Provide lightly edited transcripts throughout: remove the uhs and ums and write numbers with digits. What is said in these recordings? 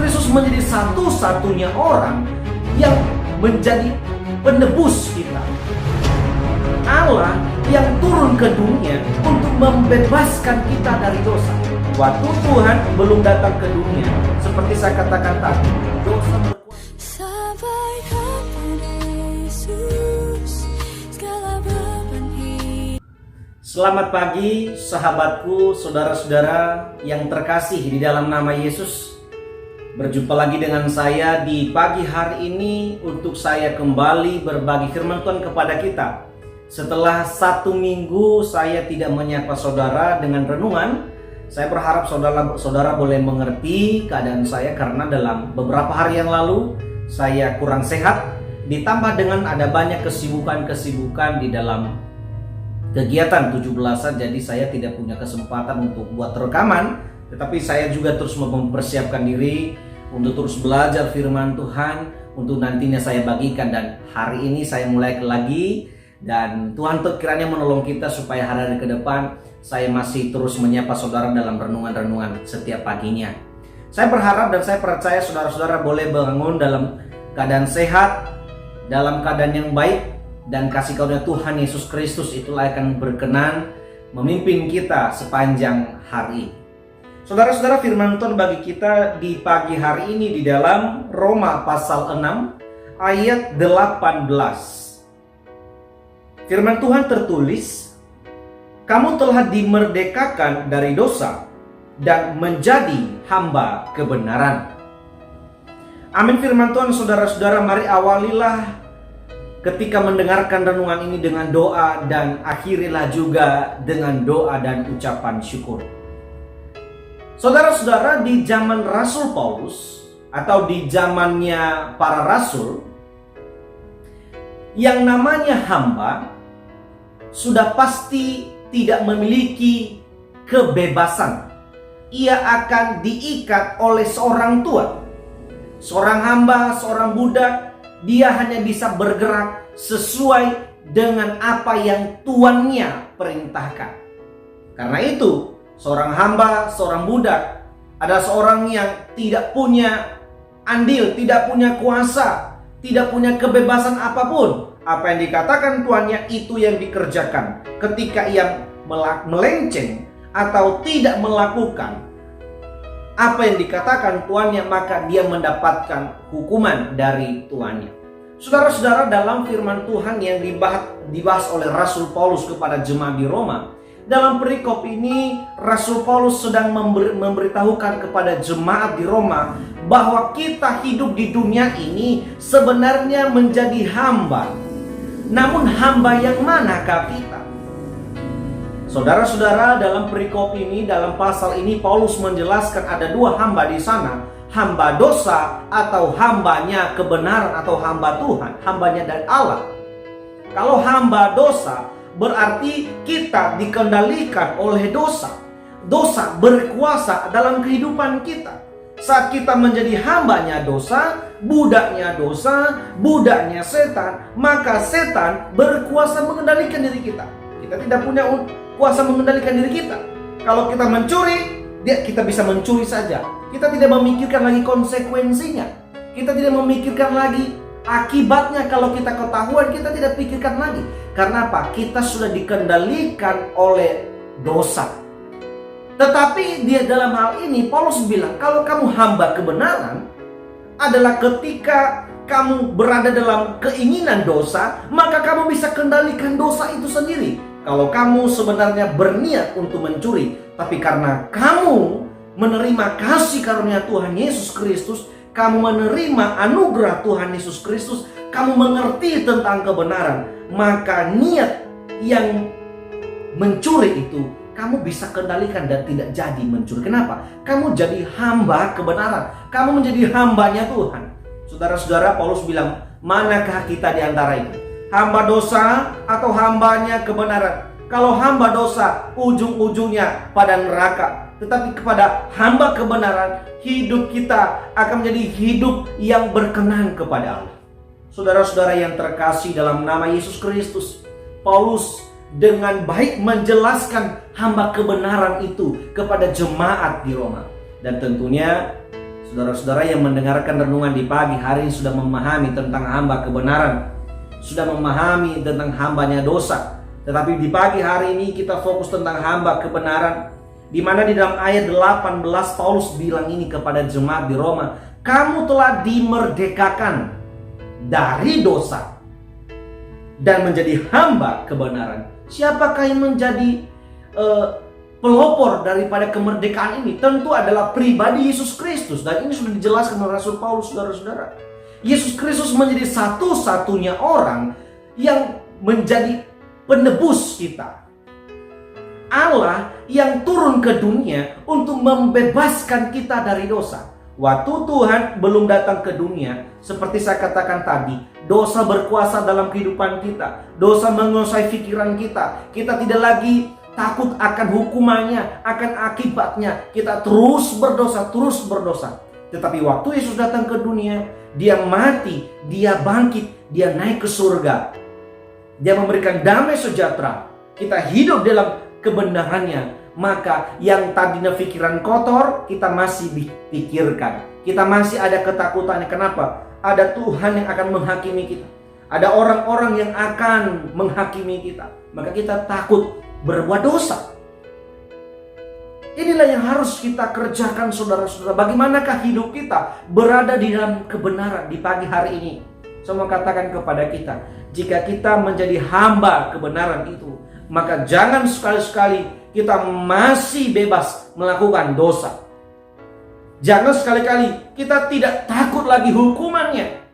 Kristus menjadi satu-satunya orang yang menjadi penebus kita. Allah yang turun ke dunia untuk membebaskan kita dari dosa. Waktu Tuhan belum datang ke dunia, seperti saya katakan tadi, dosa berkuasa. Sampai kapan Yesus, segala beban hidup. Selamat pagi sahabatku, saudara-saudara yang terkasih di dalam nama Yesus. Berjumpa lagi dengan saya di pagi hari ini untuk saya kembali berbagi firman Tuhan kepada kita. Setelah 1 minggu saya tidak menyapa saudara dengan renungan, saya berharap saudara boleh mengerti keadaan saya karena dalam beberapa hari yang lalu saya kurang sehat, ditambah dengan ada banyak kesibukan di dalam kegiatan 17-an, jadi saya tidak punya kesempatan untuk buat rekaman. Tetapi saya juga terus mempersiapkan diri untuk terus belajar firman Tuhan, untuk nantinya saya bagikan. Dan hari ini saya mulai lagi, dan Tuhan kiranya menolong kita supaya hari-hari ke depan saya masih terus menyapa saudara dalam renungan-renungan setiap paginya. Saya berharap dan saya percaya saudara-saudara boleh bangun dalam keadaan sehat, dalam keadaan yang baik, dan kasih karunia Tuhan Yesus Kristus itulah akan berkenan memimpin kita sepanjang hari. Saudara-saudara, firman Tuhan bagi kita di pagi hari ini di dalam Roma pasal 6 ayat 18. Firman Tuhan tertulis, "Kamu telah dimerdekakan dari dosa dan menjadi hamba kebenaran." Amin. Firman Tuhan, saudara-saudara, mari awalilah ketika mendengarkan renungan ini dengan doa, dan akhirilah juga dengan doa dan ucapan syukur. Saudara-saudara, di zaman Rasul Paulus atau di zamannya para rasul, yang namanya hamba sudah pasti tidak memiliki kebebasan. Ia akan diikat oleh seorang tua. Seorang hamba, seorang budak, dia hanya bisa bergerak sesuai dengan apa yang tuannya perintahkan. Karena itu, seorang hamba, seorang budak adalah seorang yang tidak punya andil, tidak punya kuasa, tidak punya kebebasan apapun. Apa yang dikatakan tuannya itu yang dikerjakan. Ketika ia melenceng atau tidak melakukan apa yang dikatakan tuannya, maka dia mendapatkan hukuman dari tuannya. Saudara-saudara, dalam firman Tuhan yang dibahas oleh Rasul Paulus kepada jemaat di Roma, dalam perikop ini Rasul Paulus sedang memberitahukan kepada jemaat di Roma bahwa kita hidup di dunia ini sebenarnya menjadi hamba. Namun hamba yang manakah kita? Saudara-saudara, dalam perikop ini, dalam pasal ini Paulus menjelaskan ada 2 hamba di sana. Hamba dosa atau hambanya kebenaran atau hamba Tuhan, hambanya dari Allah. Kalau hamba dosa berarti kita dikendalikan oleh dosa. Dosa berkuasa dalam kehidupan kita. Saat kita menjadi hambanya dosa, budaknya setan, maka setan berkuasa mengendalikan diri kita. Kita tidak punya kuasa mengendalikan diri kita. Kalau kita mencuri, kita bisa mencuri saja. Kita tidak memikirkan lagi konsekuensinya. Kita tidak memikirkan lagi akibatnya. Kalau kita ketahuan, kita tidak pikirkan lagi. Karena apa? Kita sudah dikendalikan oleh dosa. Tetapi dia dalam hal ini Paulus bilang, kalau kamu hamba kebenaran adalah ketika kamu berada dalam keinginan dosa, maka kamu bisa kendalikan dosa itu sendiri. Kalau kamu sebenarnya berniat untuk mencuri, tapi karena kamu menerima kasih karunia Tuhan Yesus Kristus, kamu menerima anugerah Tuhan Yesus Kristus, kamu mengerti tentang kebenaran, maka niat yang mencuri itu kamu bisa kendalikan dan tidak jadi mencuri. Kenapa? Kamu jadi hamba kebenaran. Kamu menjadi hambanya Tuhan. Saudara-saudara, Paulus bilang, manakah kita di antara itu? Hamba dosa atau hambanya kebenaran? Kalau hamba dosa, ujung-ujungnya pada neraka. Tetapi kepada hamba kebenaran, hidup kita akan menjadi hidup yang berkenan kepada Allah. Saudara-saudara yang terkasih dalam nama Yesus Kristus, Paulus dengan baik menjelaskan hamba kebenaran itu kepada jemaat di Roma. Dan tentunya Saudara-saudara yang mendengarkan renungan di pagi hari ini sudah memahami tentang hamba kebenaran, sudah memahami tentang hambanya dosa. Tetapi di pagi hari ini kita fokus tentang hamba kebenaran, di mana di dalam ayat 18 Paulus bilang ini kepada jemaat di Roma, kamu telah dimerdekakan dari dosa dan menjadi hamba kebenaran. Siapakah yang menjadi pelopor daripada kemerdekaan ini? Tentu adalah pribadi Yesus Kristus. Dan ini sudah dijelaskan oleh Rasul Paulus, saudara-saudara. Yesus Kristus menjadi satu-satunya orang yang menjadi penebus kita. Allah yang turun ke dunia untuk membebaskan kita dari dosa. Waktu Tuhan belum datang ke dunia, seperti saya katakan tadi, dosa berkuasa dalam kehidupan kita. Dosa menguasai pikiran kita. Kita tidak lagi takut akan hukumannya, akan akibatnya. Kita terus berdosa. Tetapi waktu Yesus datang ke dunia, dia mati, dia bangkit, dia naik ke surga. Dia memberikan damai sejahtera. Kita hidup dalam kebenarannya. Maka yang tadinya pikiran kotor, kita masih pikirkan. Kita masih ada ketakutannya. Kenapa? Ada Tuhan yang akan menghakimi kita. Ada orang-orang yang akan menghakimi kita. Maka kita takut berbuat dosa. Inilah yang harus kita kerjakan, saudara-saudara. Bagaimanakah hidup kita berada di dalam kebenaran di pagi hari ini? Saya mau katakan kepada kita, jika kita menjadi hamba kebenaran itu, maka jangan sekali-sekali kita masih bebas melakukan dosa. Jangan sekali-kali kita tidak takut lagi hukumannya.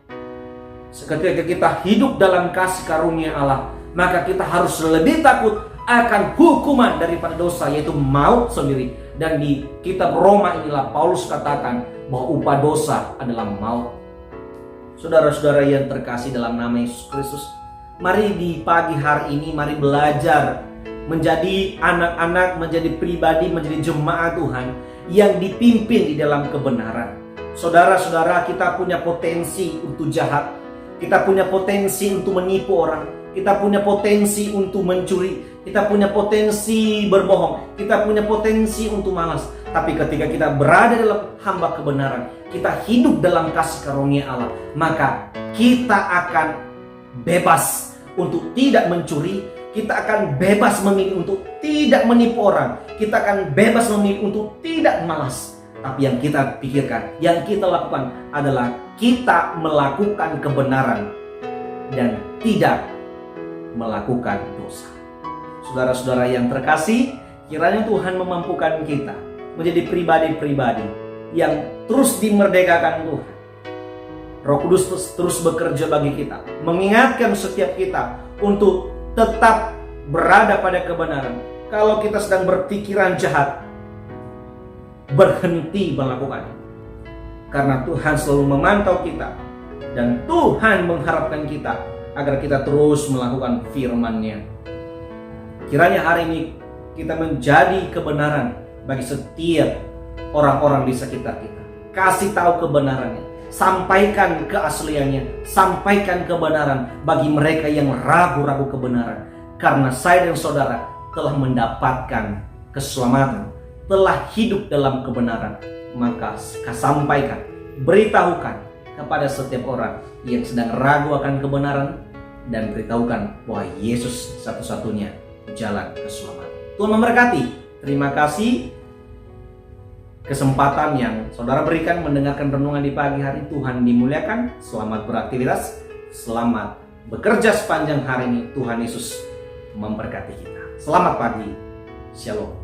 Ketika kita hidup dalam kasih karunia Allah, maka kita harus lebih takut akan hukuman daripada dosa, yaitu maut sendiri. Dan di kitab Roma inilah Paulus katakan bahwa upah dosa adalah maut. Saudara-saudara yang terkasih dalam nama Yesus Kristus, mari di pagi hari ini, mari belajar menjadi anak-anak, menjadi pribadi, menjadi jemaat Tuhan yang dipimpin di dalam kebenaran. Saudara-saudara, kita punya potensi untuk jahat. Kita punya potensi untuk menipu orang. Kita punya potensi untuk mencuri. Kita punya potensi berbohong. Kita punya potensi untuk malas. Tapi ketika kita berada dalam hamba kebenaran, kita hidup dalam kasih karunia Allah, maka kita akan bebas untuk tidak mencuri. Kita akan bebas memilih untuk tidak menipu orang. Kita akan bebas memilih untuk tidak malas. Tapi yang kita pikirkan, yang kita lakukan adalah kita melakukan kebenaran dan tidak melakukan dosa. Saudara-saudara yang terkasih, kiranya Tuhan memampukan kita menjadi pribadi-pribadi yang terus dimerdekakan Tuhan. Roh Kudus terus bekerja bagi kita, mengingatkan setiap kita untuk tetap berada pada kebenaran. Kalau kita sedang berpikiran jahat, berhenti melakukannya. Karena Tuhan selalu memantau kita, dan Tuhan mengharapkan kita agar kita terus melakukan firman-Nya. Kiranya hari ini kita menjadi kebenaran bagi setiap orang-orang di sekitar kita. Kasih tahu kebenarannya, sampaikan keasliannya, sampaikan kebenaran bagi mereka yang ragu-ragu kebenaran. Karena saya dan saudara telah mendapatkan keselamatan, telah hidup dalam kebenaran. Maka sampaikan, beritahukan kepada setiap orang yang sedang ragu akan kebenaran, dan beritahukan bahwa Yesus satu-satunya jalan keselamatan. Tuhan memberkati. Terima kasih kesempatan yang saudara berikan mendengarkan renungan di pagi hari. Tuhan dimuliakan. Selamat beraktivitas, selamat bekerja sepanjang hari ini. Tuhan Yesus memberkati kita. Selamat pagi. Shalom.